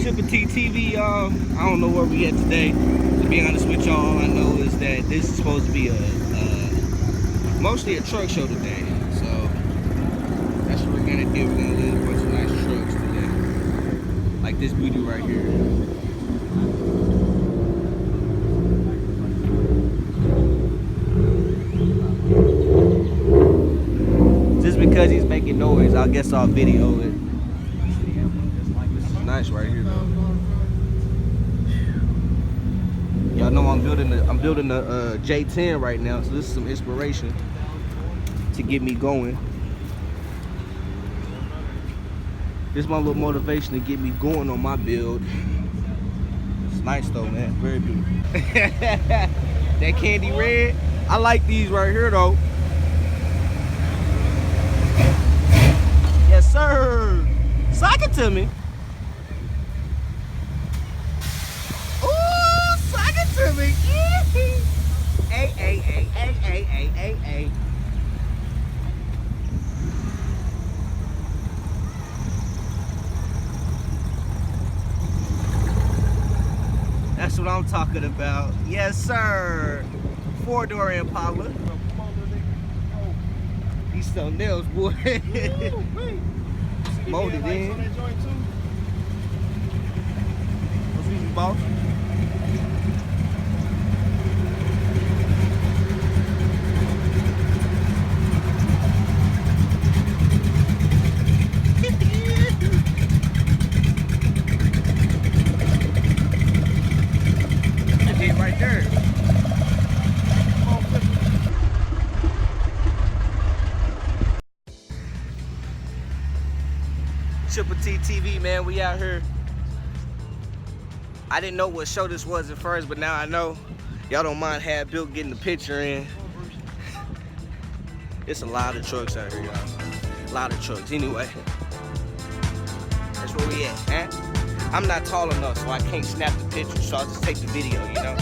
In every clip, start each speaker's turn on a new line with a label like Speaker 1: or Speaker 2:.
Speaker 1: ChippaTTV, y'all. I don't know where we at today. To be honest with y'all, all I know is that this is supposed to be mostly a truck show today. So that's what we're gonna do. We're gonna do a bunch of nice trucks today, like this beauty right here. Just because he's making noise, I guess I'll video it. This is nice right here, though. Y'all know I'm building the J10 right now, so this is some inspiration to get me going. This is my little motivation to get me going on my build. It's nice though, man. Very beautiful. That candy red, I like these right here though. Yes, sir. Sock it to me. Ooh, sock it to me. Hey, hey, hey, hey, hey, hey, hey, hey. That's what I'm talking about. Yes, sir. 4-door Impala. He's still nails, boy. Molded in. What's easy, boss? That gate right there. ChippaTTV, man, we out here. I didn't know what show this was at first, but now I know. Y'all don't mind HalfBuilt getting the picture in. It's a lot of trucks out here, y'all. A lot of trucks. Anyway, that's where we at, huh? I'm not tall enough, so I can't snap the picture, so I'll just take the video, you know?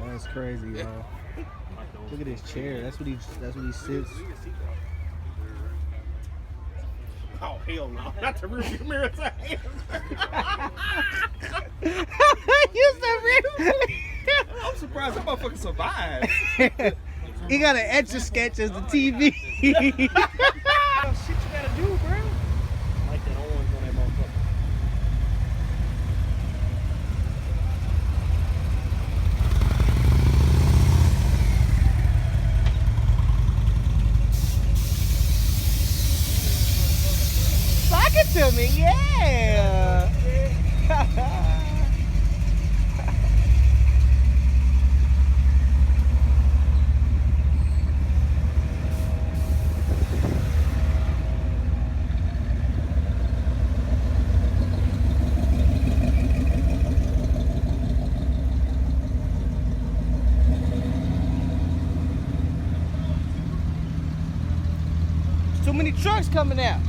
Speaker 1: That's crazy, y'all. Look at this chair. That's what he sits.
Speaker 2: Oh hell no! Not the rearview mirror.
Speaker 1: You so
Speaker 2: I'm surprised that motherfucker survived.
Speaker 1: He got an Etch-a-Sketch as the TV.
Speaker 2: Shit you gotta do, bro. Like that orange on that motherfucker.
Speaker 1: Sock it to me, yeah. Too many trucks coming out.